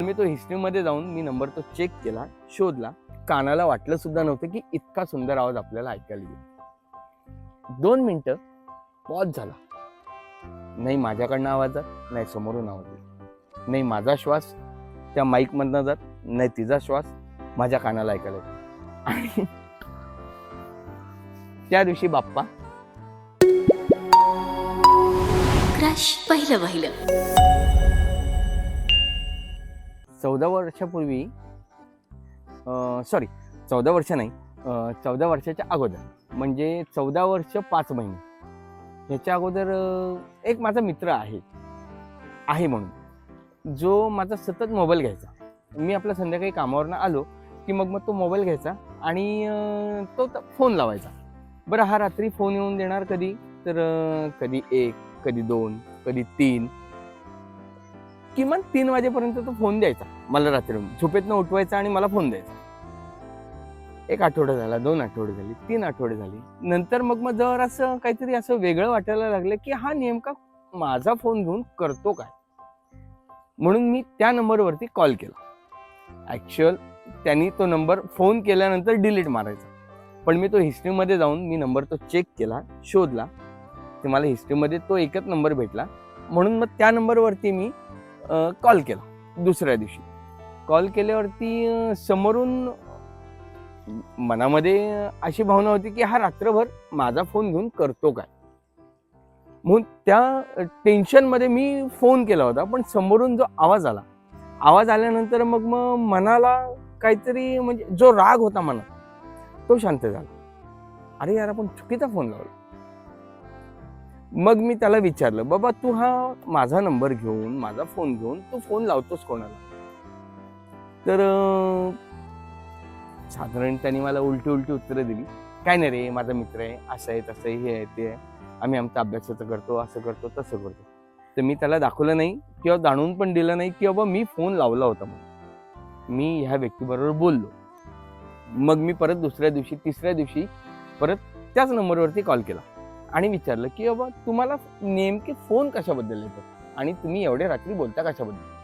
मी तो हिस्ट्रीमध्ये जाऊन मी नंबर तो चेक केला, शोधला. कानाला वाटलं सुद्धा नव्हतं की इतका सुंदर आवाज आपल्याला ऐकायला येईल. 2 मिनिटं पॉज झाला. नाही माझ्याकडनं आवाज जात, नाही समोरून आवाज येत. नाही माझा श्वास त्या माईक मधनं जात, नाही तिचा श्वास माझ्या कानाला ऐकायला येतो. आणि त्या दिवशी बाप्पा क्रश पहिलं 14 वर्षापूर्वी, सॉरी 14 वर्ष नाही, 14 वर्षाच्या अगोदर, म्हणजे 14 वर्ष 5 महिने ह्याच्या अगोदर एक माझा मित्र आहे म्हणून, जो माझा सतत मोबाईल घ्यायचा. मी आपल्या संध्याकाळी कामावरनं आलो की मग तो मोबाईल घ्यायचा आणि तो फोन लावायचा. बरं, हा रात्री फोन येऊन देणार कधी तर कधी 1, कधी 2, कधी 3, किमान 3 वाजेपर्यंत तो फोन द्यायचा मला. रात्री झोपेतनं उठवायचा आणि मला फोन द्यायचा. 1 आठवडा झाला, 2 आठवडे झाली, 3 आठवडे झाली. नंतर मग जर असं काहीतरी असं वेगळं वाटायला लागलं की हा नेमका माझा फोन घेऊन करतो काय, म्हणून मी त्या नंबरवरती कॉल केला. ऍक्च्युअल त्यांनी तो नंबर फोन केल्यानंतर डिलीट मारायचा, पण मी तो हिस्ट्रीमध्ये जाऊन मी नंबर तो चेक केला, शोधला. ते मला हिस्ट्रीमध्ये तो एकच नंबर भेटला, म्हणून मग त्या नंबरवरती मी कॉल केला. दुसऱ्या दिवशी कॉल केल्यावरती समोरून मनामध्ये अशी भावना होती की हा रात्रभर माझा फोन घेऊन करतो काय, म्हणून त्या टेन्शनमध्ये मी फोन केला होता. पण समोरून जो आवाज आल्यानंतर मग मनाला काहीतरी, म्हणजे जो राग होता मनात तो शांत झाला. अरे यार, आपण चुकीचा फोन लावला. मग मी त्याला विचारलं, बाबा तू हा माझा नंबर घेऊन, माझा फोन घेऊन तू फोन लावतोस कोणाला? तर साधारण त्यांनी मला उलटी उत्तरं दिली. काय नाही रे, माझा मित्र आहे, असं आहे तसं आहे, हे आहे ते आहे, आम्ही आमचं अभ्यासाचं करतो, असं करतो तसं करतो. तर मी त्याला दाखवलं नाही किंवा जाणून पण दिलं नाही की बाबा मी फोन लावला होता म्हणून. मी ह्या व्यक्तीबरोबर बोललो. मग मी परत दुसऱ्या दिवशी, तिसऱ्या दिवशी परत त्याच नंबरवरती कॉल केला आणि विचारलं की बाबा तुम्हाला नेमके फोन कशाबद्दल येतात आणि तुम्ही एवढे रात्री बोलता कशाबद्दल?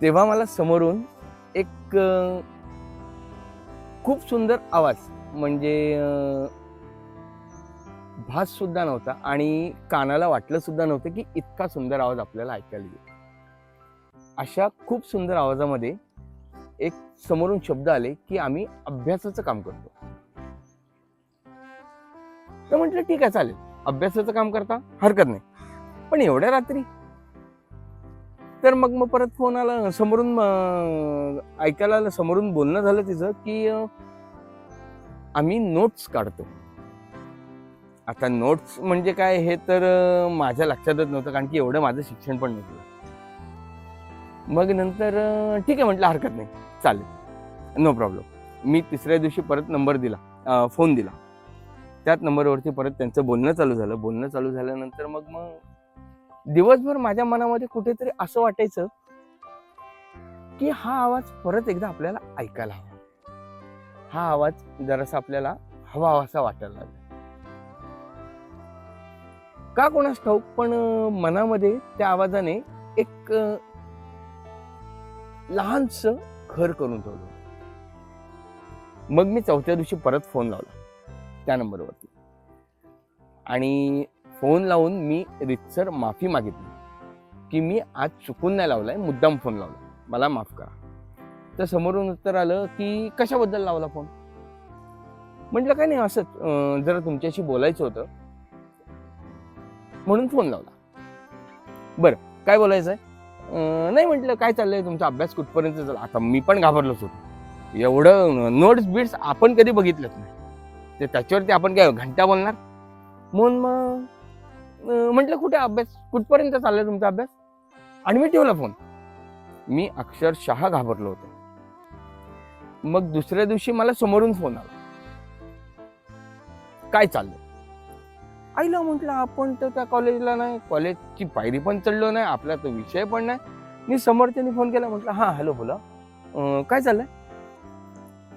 तेव्हा मला समोरून एक खूप सुंदर आवाज, म्हणजे भास सुद्धा नव्हता आणि कानाला वाटलं सुद्धा नव्हतं की इतका सुंदर आवाज आपल्याला ऐकायला येईल. अशा खूप सुंदर आवाजामध्ये एक समोरून शब्द आले की आम्ही अभ्यासाचं काम करतो. तर म्हटलं ठीक आहे, चालेल, अभ्यासाचं काम करता हरकत नाही, पण एवढ्या रात्री? तर मग परत फोन आला समोरून, ऐकायला आलं, समोरून बोलणं झालं तिचं की आम्ही नोट्स काढतो. आता नोट्स म्हणजे काय हे तर माझ्या लक्षातच नव्हतं, कारण की एवढं माझं शिक्षण पण नव्हतं. मग नंतर ठीक आहे म्हटलं, हरकत नाही, चालेल, नो प्रॉब्लेम. मी तिसऱ्या दिवशी परत नंबर दिला, फोन दिला. त्याच नंबरवरती परत त्यांचं बोलणं चालू झालं. बोलणं चालू झाल्यानंतर मग दिवसभर माझ्या मनामध्ये कुठेतरी असं वाटायचं की हा आवाज परत एकदा आपल्याला ऐकायला हवा. हा आवाज जरासा आपल्याला हवासा वाटायला लागला. का कोणास ठाऊक, पण मनामध्ये त्या आवाजाने एक लहानसं घर करून ठेवलं. मग मी चौथ्या दिवशी परत फोन लावला त्या नंबरवरती आणि फोन लावून मी रीतसर माफी मागितली की मी आज चुकून नाही लावलाय, मुद्दाम फोन लावला, मला माफ करा. तर समोरून उत्तर आलं की कशाबद्दल लावला फोन? म्हटलं काय नाही, असंच जरा तुमच्याशी बोलायचं होतं म्हणून फोन लावला. बरं, काय बोलायचंय? नाही म्हटलं, काय चाललंय तुमचा अभ्यास कुठपर्यंत झाला? आता मी पण घाबरलोच होतो. एवढं नोट्स बिट्स आपण कधी बघितलंच नाही, ते त्याच्यावरती आपण काय घंटा बोलणार? म्हणून मग म्हटलं कुठे अभ्यास, कुठपर्यंत चाललाय तुमचा अभ्यास? आणि मी ठेवला फोन. मी अक्षरशः घाबरलो होतो. मग दुसऱ्या दिवशी मला समोरून फोन आला, काय चाललंय? आईला म्हटलं, आपण तर त्या कॉलेजला नाही, कॉलेजची पायरी पण चढलो नाही, आपला तो विषय पण नाही. मी समोरच्यानी फोन केला, म्हटलं हा हॅलो बोला, काय चाललंय?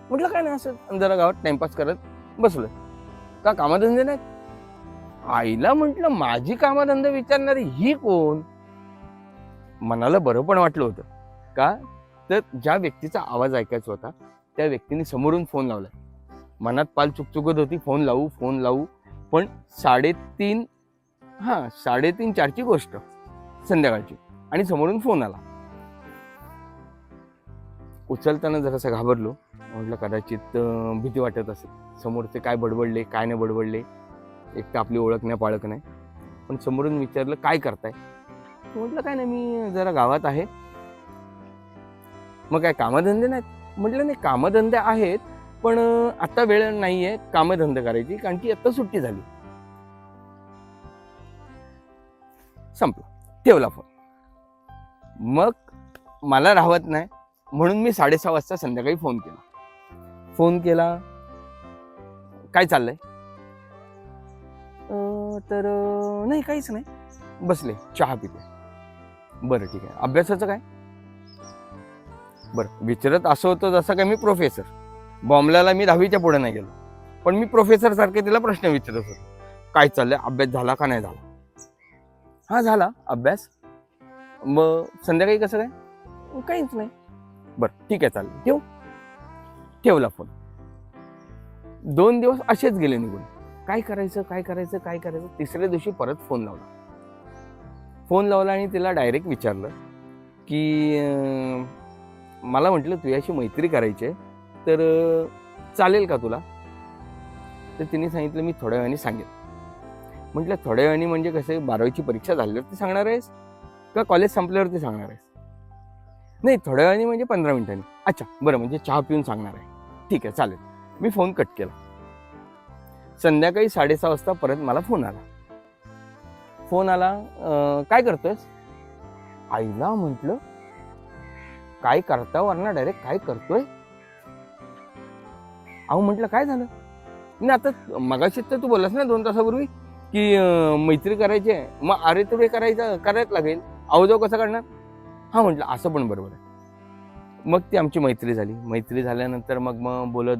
म्हटलं काय नाही, असं जरा गावात टाइमपास करत बसलोय. का कामधंदे नाहीत? आईला म्हटलं माझी कामधंदा विचारणारी ही कोण. मनाला बरं पण वाटलं होतं. का तर ज्या व्यक्तीचा आवाज ऐकायचा होता त्या व्यक्तीने समोरून फोन लावलाय. मनात पाल चुकचुकत होती, फोन लावू. पण 3:30-4ची गोष्ट संध्याकाळची, आणि समोरून फोन आला. उचलताना जरासं घाबरलो. म्हटलं कदाचित भीती वाटत असेल, समोरचे काय बडबडले काय नाही बडबडले, एक तर आपली ओळख नाही पाळख नाही. पण समोरून विचारलं काय करताय. म्हटलं काय नाही, मी जरा गावात आहे. मग काय कामधंदे नाहीत. म्हटलं नाही, कामधंदे आहेत पण आता वेळ नाहीये कामधंदे करायची, कारण की आता सुट्टी झाली. संपलं, ठेवला फोन. मग मला राहत नाही म्हणून मी 6:30 वाजता संध्याकाळी फोन केला. काय चाललंय. तर नाही, काहीच नाही, बसले चहा पिते. बरं ठीक आहे, अभ्यासाचं काय. बरं, विचारत असं होतं जसं काय मी प्रोफेसर. बॉम्बला मी 10वीच्या पुढे नाही गेलो, पण मी प्रोफेसर सारखे तिला प्रश्न विचारत होतो. काय चाललंय, अभ्यास झाला का नाही झाला. हा झाला अभ्यास. मग संध्याकाळी कसं काय. काहीच नाही. बरं ठीक आहे, चालेल, ठेवला फोन. 2 दिवस असेच गेले निघून. काय करायचं. तिसऱ्या दिवशी परत फोन लावला आणि तिला डायरेक्ट विचारलं की मला म्हटलं तुझ्याशी मैत्री करायची आहे, तर चालेल का तुला. तर तिने सांगितलं मी थोड्या वेळाने सांगेन. म्हटलं थोड्या वेळाने म्हणजे कसं, 12वीची परीक्षा झाल्यावरती सांगणार आहेस का कॉलेज संपल्यावरती सांगणार आहेस. नाही, थोड्या वेळाने म्हणजे 15 मिनिटांनी. अच्छा बरं, म्हणजे चहा पिऊन सांगणार आहे. ठीक आहे, चालेल. मी फोन कट केला. संध्याकाळी 6:30 वाजता परत मला फोन आला. काय करतोयस. आईला म्हटलं काय करता वरना डायरेक्ट काय करतोय. अहो म्हटलं काय झालं. नाही, आता मगाशी तर तू बोललास ना 2 तासापूर्वी की मैत्री करायची आहे, मग अरे तुरे करायला लागेल, अवजाव कसं करणार. हा म्हटलं असं पण बरोबर आहे. मग ती आमची मैत्री झाली. मैत्री झाल्यानंतर मग बोलत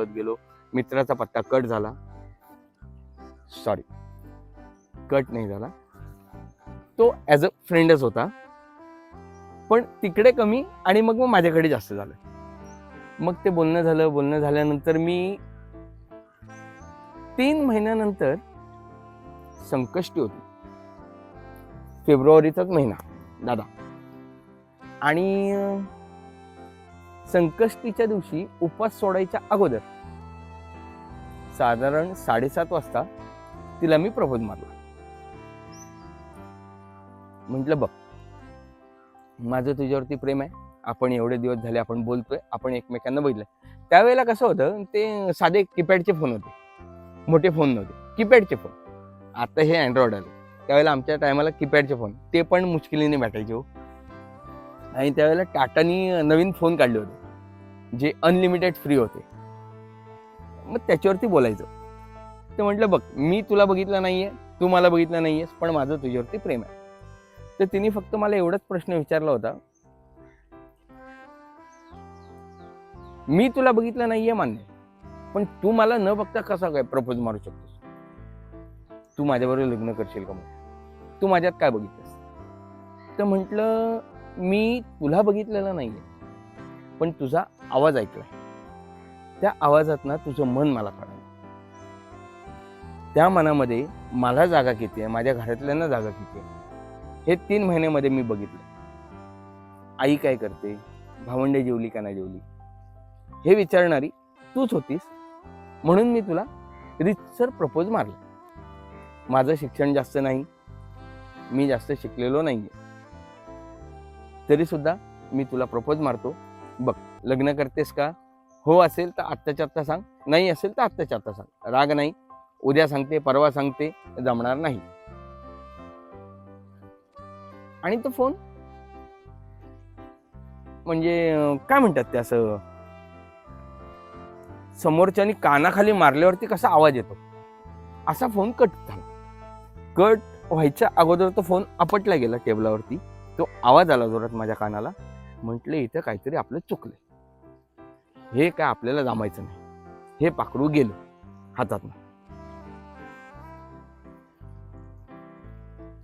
गेलो. मित्राचा पत्ता कट झाला. सॉरी, कट नाही झाला, तो ॲज अ फ्रेंडच होता, पण तिकडे कमी आणि मग माझ्याकडे जास्त झालं. मग ते बोलणं झाल्यानंतर मी 3 महिन्यानंतर, संकष्टी होती, फेब्रुवारीचाच महिना दादा, आणि संकष्टीच्या दिवशी उपवास सोडायच्या अगोदर साधारण 7:30 वाजता तिला मी प्रपोज मारला. म्हटलं बघ, माझं तुझ्यावरती प्रेम आहे, आपण एवढे दिवस झाले आपण बोलतोय, आपण एकमेकांना बघितलंय. त्यावेळेला कसं होतं, ते साधे कीपॅडचे फोन होते, मोठे फोन नव्हते, कीपॅडचे फोन. आता हे अँड्रॉइड आले. त्यावेळेला आमच्या टायमाला कीपॅडचे फोन, ते पण मुश्किलीने भेटायचे हो. आणि त्यावेळेला टाटानी नवीन फोन काढले होते जे अनलिमिटेड फ्री होते. मग त्याच्यावरती बोलायचं. तर म्हटलं बघ, मी तुला बघितलं नाहीये, तू मला बघितलं नाहीयेस, पण माझं तुझ्यावरती प्रेम आहे. तर तिने फक्त मला एवढाच प्रश्न विचारला होता, मी तुला बघितलं नाहीये मान्य, पण तू मला न बघता कसा काय प्रपोज मारू शकतोस. तू माझ्याबरोबर लग्न करशील का. मग तू माझ्यात काय बघितलंस. तर म्हटलं मी तुला बघितलेलं नाहीये, पण तुझा आवाज ऐकलाय. त्या आवाजात ना तुझं मन मला कळलं. त्या मनामध्ये मला जागा किती आहे, माझ्या घरातल्यांना जागा किती आहे, हे 3 महिन्यामध्ये मी बघितलं. आई काय करते, भावंडे जेवली का नाही जेवली, हे विचारणारी तूच होतीस, म्हणून मी तुला रीतसर प्रपोज मारला. माझं शिक्षण जास्त नाही, मी जास्त शिकलेलो नाहीये, तरी सुद्धा मी तुला प्रपोज मारतो. बघ, लग्न करतेस का. हो असेल तर आत्ताच्या आत्ता सांग, नाही असेल तर आत्ताच्या आत्ता सांग. राग नाही, उद्या सांगते, परवा सांगते, जमणार नाही. आणि तो फोन म्हणजे काय म्हणतात ते, असं समोरच्यानी कानाखाली मारल्यावरती कसा आवाज येतो, असा फोन कट झाला. कट व्हायच्या अगोदर तो फोन आपटला गेला टेबलावरती. तो आवाज आला जोरात माझ्या कानाला. म्हटलं इथं काहीतरी आपलं चुकलंय, हे काय आपल्याला जमायचं नाही. हे पाखरू गेलं हातातनं.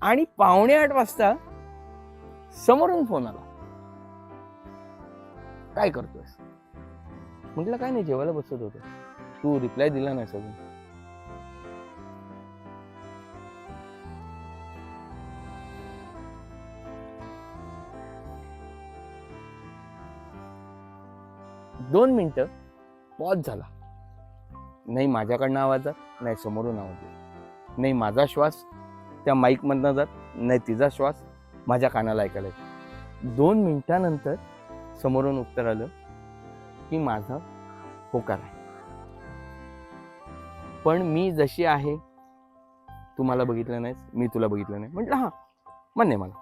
आणि 7:45 वाजता समोरून फोन आला, काय करतोयस? म्हटलं काय नाही, जेवायला बसत होतो. तू रिप्लाय दिला नाही अजून. दोन मिनिटं पॉज झाला. नाही माझ्याकडनं आवाज जात, नाही समोरून आवाज येत, नाही माझा श्वास त्या माईक मधनं जात, नाही तिचा श्वास माझ्या कानाला ऐकायला येत. 2 मिनिटानंतर समोरून उत्तर आलं की माझा होकार आहे, पण मी जशी आहे, तू मला बघितलं नाहीस, मी तुला बघितलं नाही. म्हटलं हा मान्य मला,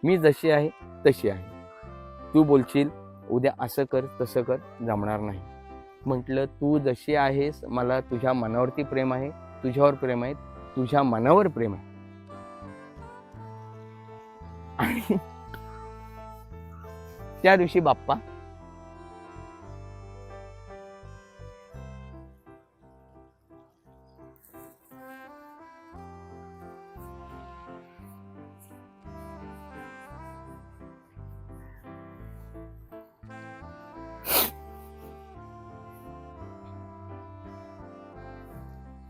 मी जशी आहे तशी आहे. तू बोलशील उद्या असं कर तसं कर, जमणार नाही. म्हटलं तू जशी आहेस, मला तुझ्या मनावरती प्रेम आहे, तुझ्यावर प्रेम आहे, तुझ्या मनावर प्रेम आहे. आणि त्या दिवशी बाप्पा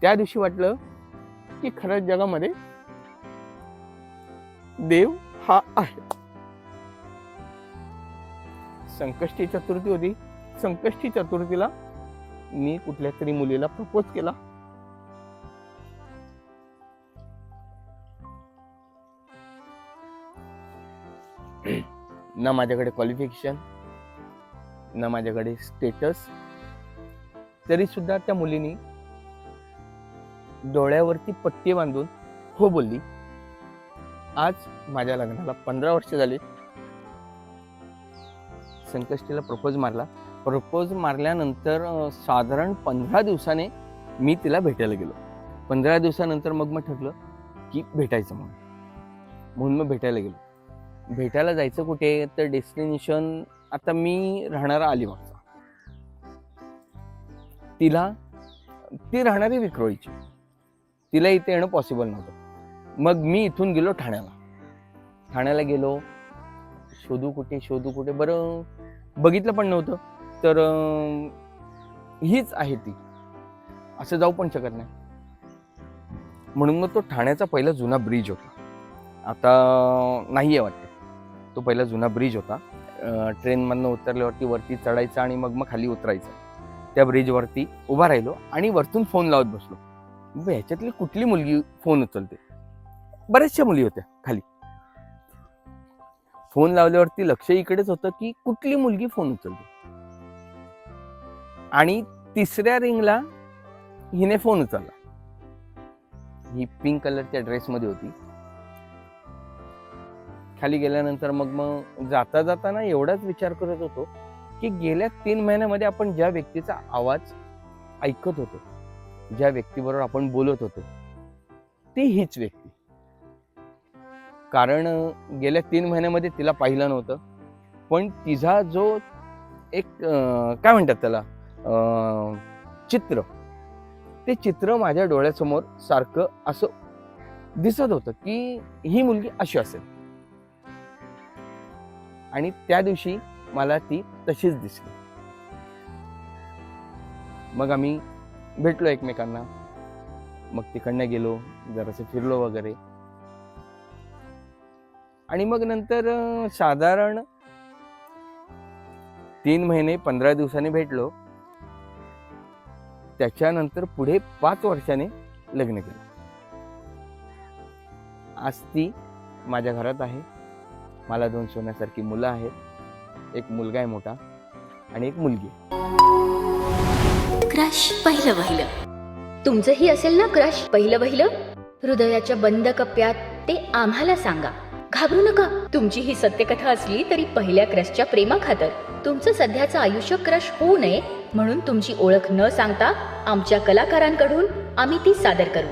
त्या दिवशी वाटलं की खरंच जगामध्ये देव हा आहे. संकष्टी चतुर्थी होती. संकष्टी चतुर्थीला मी कुठल्या तरी मुलीला प्रपोज केला. ना माझ्याकडे क्वालिफिकेशन, ना माझ्याकडे स्टेटस, तरी सुद्धा त्या मुलीने डोळ्यावरती पट्टी बांधून हो बोलली. आज माझ्या लग्नाला 15 वर्ष झाली. संकष्टीला प्रपोज मारला. प्रपोज मारल्यानंतर साधारण 15 दिवसाने मी तिला भेटायला गेलो. 15 दिवसानंतर मग ठरलं की भेटायचं म्हणून मग भेटायला गेलो. भेटायला जायचं कुठे, तर डेस्टिनेशन आता मी राहणारा अलिबागचा, ती राहणारी विक्रोळीची. तिला इथे येणं पॉसिबल नव्हतं. मग मी इथून गेलो ठाण्याला गेलो. शोधू कुठे, बरं बघितलं पण नव्हतं. तर हीच आहे ती, असं जाऊ पण शकत नाही. म्हणून मग तो ठाण्याचा पहिला जुना ब्रिज होता, आता नाही आहे वाटतं. तो पहिला जुना ब्रिज होता. ट्रेनमधनं उतरल्यावरती वरती चढायचं आणि मग खाली उतरायचं. त्या ब्रिजवरती उभा राहिलो आणि वरतून फोन लावत बसलो. ह्याच्यातली कुठली मुलगी फोन उचलते? बऱ्याचशा मुली होत्या खाली. फोन लावल्यावरती लक्ष इकडेच होतं की कुठली मुलगी फोन उचलते. आणि तिसऱ्या रिंगला हिने फोन उचलला. ही पिंक कलरच्या ड्रेसमध्ये होती. खाली गेल्यानंतर मग जाताना एवढाच विचार करत होतो की गेल्या 3 महिन्यामध्ये आपण ज्या व्यक्तीचा आवाज ऐकत होतो, ज्या व्यक्तीबरोबर आपण बोलत होतो, ती हीच व्यक्ती. कारण गेल्या 3 महिन्यामध्ये तिला पाहिलं नव्हतं, पण तिचा जो एक काय म्हणतात त्याला चित्र, ते चित्र माझ्या डोळ्यासमोर सारखं असं दिसत होतं की ही मुलगी अशी असेल. आणि त्या दिवशी मला ती तशीच दिसली. मग आम्ही भेटलो एकमेकांना. मग तिकडनं गेलो, जरासं फिरलो वगैरे. आणि मग नंतर साधारण 3 महिने 15 दिवसांनी भेटलो. त्याच्यानंतर पुढे 5 वर्षाने लग्न केलं. आज ती माझ्या घरात आहे. मला 2 सोन्यासारखी मुलं आहेत. एक मुलगा आहे मोठा आणि एक मुलगी. क्रश पहिलं वहिलं. तुमचंही असेल ना क्रश पहिलं वहिलं? हृदयाच्या बंद कप्प्यात ते आम्हाला सांगा. घाबरू नका. तुमची ही सत्यकथा असली तरी पहिल्या क्रशच्या प्रेमाखातर तुमचं सध्याचं आयुष्य क्रश होऊ नये म्हणून तुमची ओळख न सांगता आमच्या कलाकारांकडून आम्ही ती सादर करू.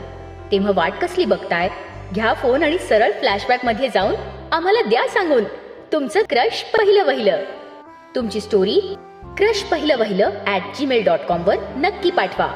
तेव्हा वाट कसली बघताय? घ्या फोन आणि सरळ फ्लॅशबॅक मध्ये जाऊन आम्हाला द्या सांगून तुमचं क्रश पहिलं वहिलं. तुमची स्टोरी crushpahilavahila@gmail.com वर नक्की पाठवा.